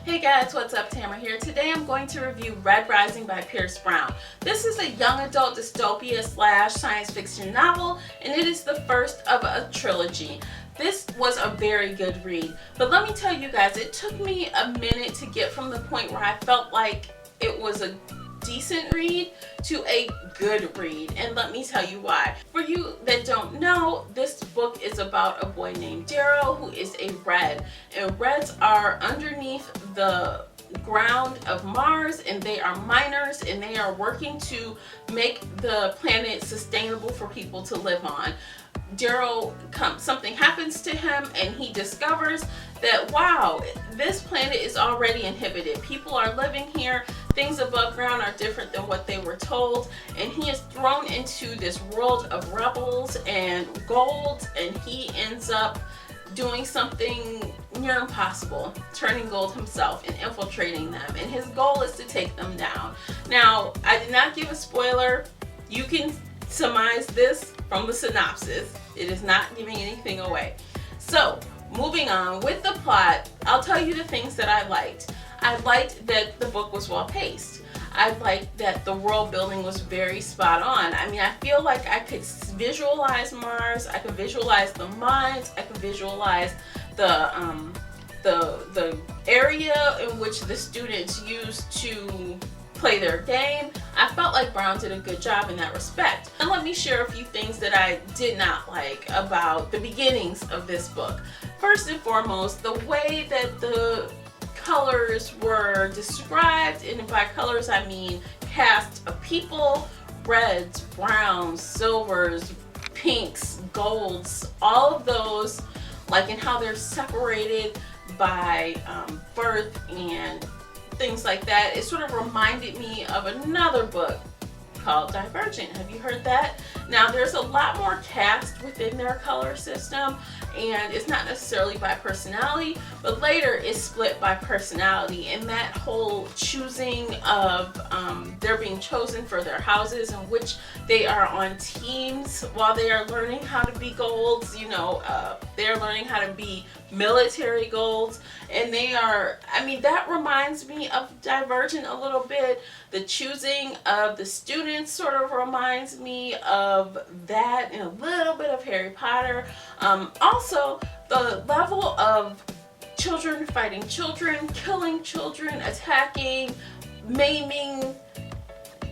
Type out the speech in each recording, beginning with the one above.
Hey guys, what's up? Tamara here. Today I'm going to review Red Rising by Pierce Brown. This is a young adult dystopia / science fiction novel, and it is the first of a trilogy. This was a very good read, but let me tell you guys, it took me a minute to get from the point where I felt like it was a decent read to a good read, and let me tell you why. For you that don't know, this book is about a boy named Darrow who is a red, and reds are underneath the ground of Mars, and they are miners, and they are working to make the planet sustainable for people to live on. Darrow, something happens to him, and he discovers that, wow, this planet is already inhabited. People are living here. Things above ground are different than what they were told, and he is thrown into this world of rebels and gold, and he ends up doing something near impossible, turning gold himself and infiltrating them, and his goal is to take them down. Now, I did not give a spoiler. You can surmise this from the synopsis. It is not giving anything away. So, moving on with the plot, I'll tell you the things that I liked. I liked that the book was well paced. I liked that the world building was very spot on. I mean, I feel like I could visualize Mars, I could visualize the mines, I could visualize the area in which the students used to play their game. I felt like Brown did a good job in that respect. And let me share a few things that I did not like about the beginnings of this book. First and foremost, the way that the colors were described, and by colors I mean cast of people, reds, browns, silvers, pinks, golds, all of those, like, and how they're separated by birth and things like that. It sort of reminded me of another book called Divergent. Have you heard that? Now, there's a lot more cast within their color system, and it's not necessarily by personality, but later it's split by personality, and that whole choosing of they're being chosen for their houses, in which they are on teams while they are learning how to be golds. You know, they're learning how to be military golds, and they are, I mean, that reminds me of Divergent a little bit. The choosing of the students sort of reminds me of that, and a little bit of Harry Potter. Also, the level of children fighting children, killing children, attacking, maiming,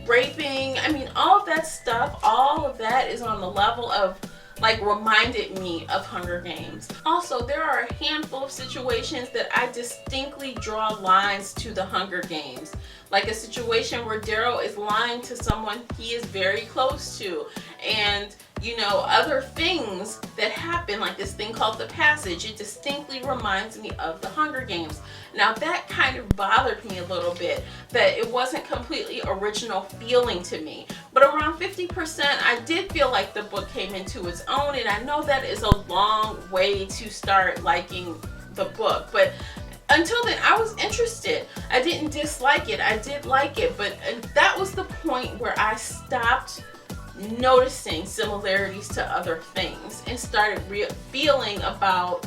raping, I mean, all of that stuff, all of that is on the level of, like, reminded me of Hunger Games. Also, there are a handful of situations that I distinctly draw lines to the Hunger Games. Like a situation where Darrow is lying to someone he is very close to, and, you know, other things that happen, like this thing called The Passage. It distinctly reminds me of the Hunger Games. Now, that kind of bothered me a little bit, that it wasn't completely original feeling to me. But around 50%, I did feel like the book came into its own, and I know that is a long way to start liking the book, but until then, I was interested. I didn't dislike it. I did like it, but that was the point where I stopped noticing similarities to other things and started feeling about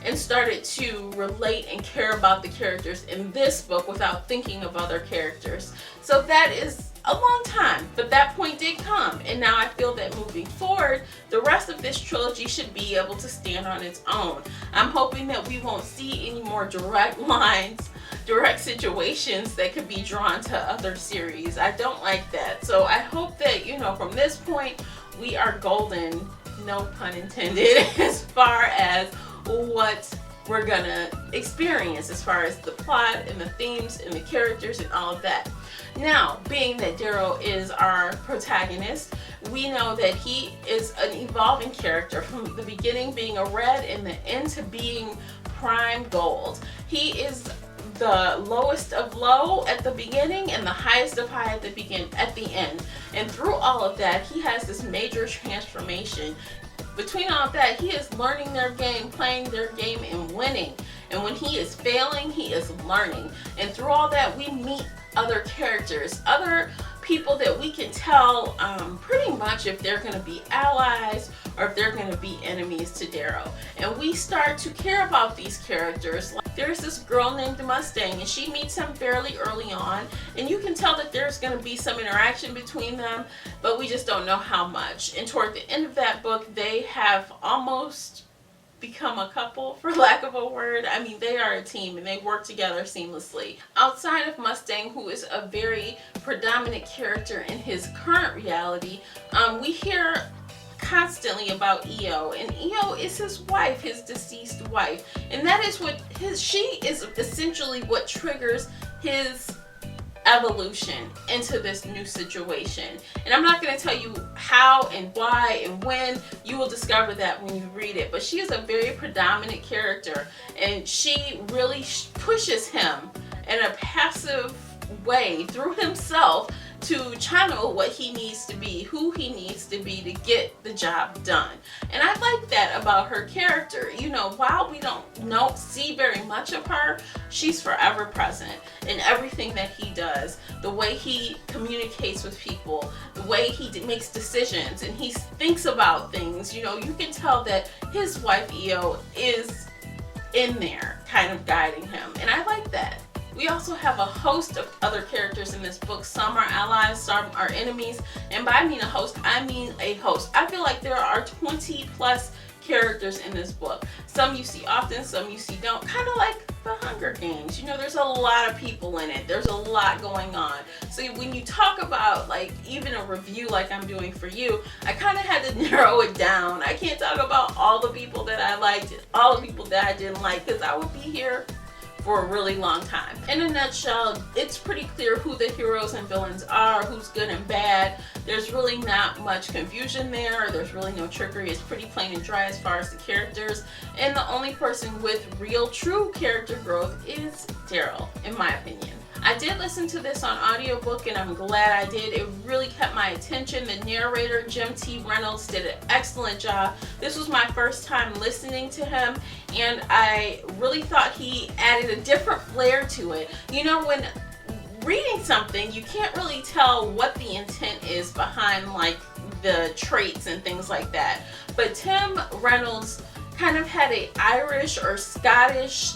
and started to relate and care about the characters in this book without thinking of other characters. So that is a long time, but that point did come, and now I feel that moving forward, the rest of this trilogy should be able to stand on its own. I'm hoping that we won't see any more direct lines, direct situations that could be drawn to other series. I don't like that. So I hope that, you know, from this point, we are golden, no pun intended, as far as what we're gonna experience as far as the plot and the themes and the characters and all of that. Now, being that Darrow is our protagonist, we know that he is an evolving character, from the beginning being a red and the end to being prime gold. He is the lowest of low at the beginning and the highest of high at the end. And through all of that, he has this major transformation. Between all of that, he is learning their game, playing their game, and winning. And when he is failing, he is learning. And through all that, we meet other characters, other people that we can tell pretty much if they're going to be allies or if they're going to be enemies to Darrow. And we start to care about these characters. there's this girl named Mustang, and she meets him fairly early on, and you can tell that there's going to be some interaction between them, but we just don't know how much. And toward the end of that book, they have almost become a couple, for lack of a word. I mean, they are a team and they work together seamlessly. Outside of Mustang, who is a very predominant character in his current reality, we hear constantly about EO, and EO is his wife, his deceased wife, and that is what she is essentially what triggers his evolution into this new situation. And I'm not going to tell you how and why and when. You will discover that when you read it. But she is a very predominant character, and she really pushes him in a passive way through himself to channel what he needs to be, who he needs to be to get the job done. And I like that about her character. You know, while we don't see very much of her, she's forever present in everything that he does. The way he communicates with people, the way he makes decisions, and he thinks about things. You know, you can tell that his wife EO is in there kind of guiding him, and I like that. We also have a host of other characters in this book. Some are allies, some are enemies. And by I mean a host, I mean a host. I feel like there are 20 plus characters in this book. Some you see often, some you see don't. Kind of like the Hunger Games. You know, there's a lot of people in it. There's a lot going on. So when you talk about like even a review like I'm doing for you, I kind of had to narrow it down. I can't talk about all the people that I liked, all the people that I didn't like, because I would be here for a really long time. In a nutshell, it's pretty clear who the heroes and villains are, who's good and bad. There's really not much confusion there. There's really no trickery. It's pretty plain and dry as far as the characters. And the only person with real, true character growth is Darrow, in my opinion. I did listen to this on audiobook, and I'm glad I did. It really kept my attention. The narrator, Jim T. Reynolds, did an excellent job. This was my first time listening to him, and I really thought he added a different flair to it. You know, when reading something, you can't really tell what the intent is behind like the traits and things like that. But Tim Reynolds kind of had an Irish or Scottish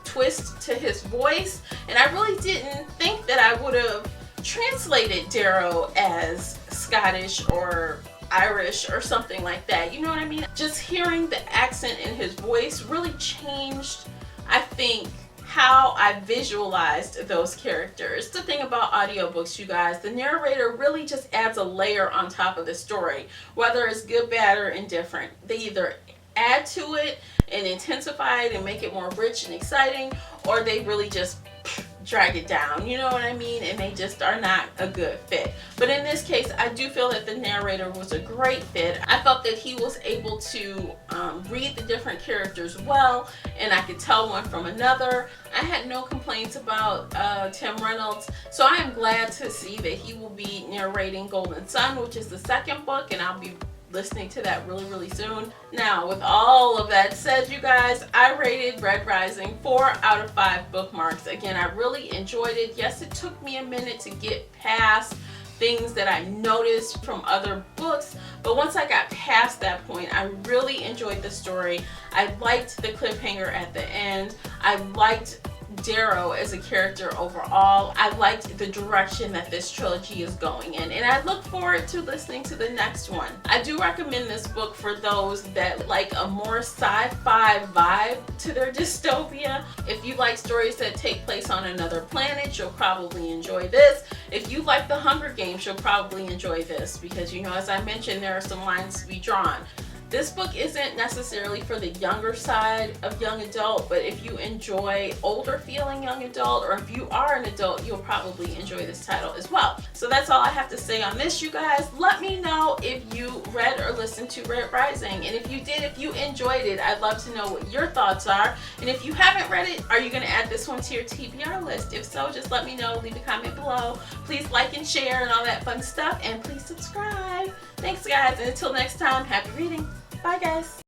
twist to his voice, and I really didn't think that I would have translated Darrow as Scottish or Irish or something like that. You know what I mean? Just hearing the accent in his voice really changed, I think, how I visualized those characters. The thing about audiobooks, you guys, the narrator really just adds a layer on top of the story, whether it's good, bad, or indifferent. They either add to it and intensify it and make it more rich and exciting, or they really just drag it down, you know what I mean, and they just are not a good fit. But in this case, I do feel that the narrator was a great fit. I felt that he was able to read the different characters well, and I could tell one from another. I had no complaints about Tim Reynolds, so I am glad to see that he will be narrating Golden Sun, which is the second book, and I'll be listening to that really soon. Now, with all of that said, you guys, I rated Red Rising 4 out of 5 bookmarks. Again, I really enjoyed it. Yes, it took me a minute to get past things that I noticed from other books, but once I got past that point, I really enjoyed the story. I liked the cliffhanger at the end. I liked Darrow as a character overall. I liked the direction that this trilogy is going in, and I look forward to listening to the next one. I do recommend this book for those that like a more sci-fi vibe to their dystopia. If you like stories that take place on another planet, you'll probably enjoy this. If you like the Hunger Games, you'll probably enjoy this, because, you know, as I mentioned, there are some lines to be drawn. This book isn't necessarily for the younger side of young adult, but if you enjoy older feeling young adult, or if you are an adult, you'll probably enjoy this title as well. So that's all I have to say on this, you guys. Let me know if you read or listened to Red Rising, and if you did, if you enjoyed it, I'd love to know what your thoughts are. And if you haven't read it, are you going to add this one to your TBR list? If so, just let me know. Leave a comment below. Please like and share and all that fun stuff, and please subscribe. Thanks, guys, and until next time, happy reading. Bye, guys.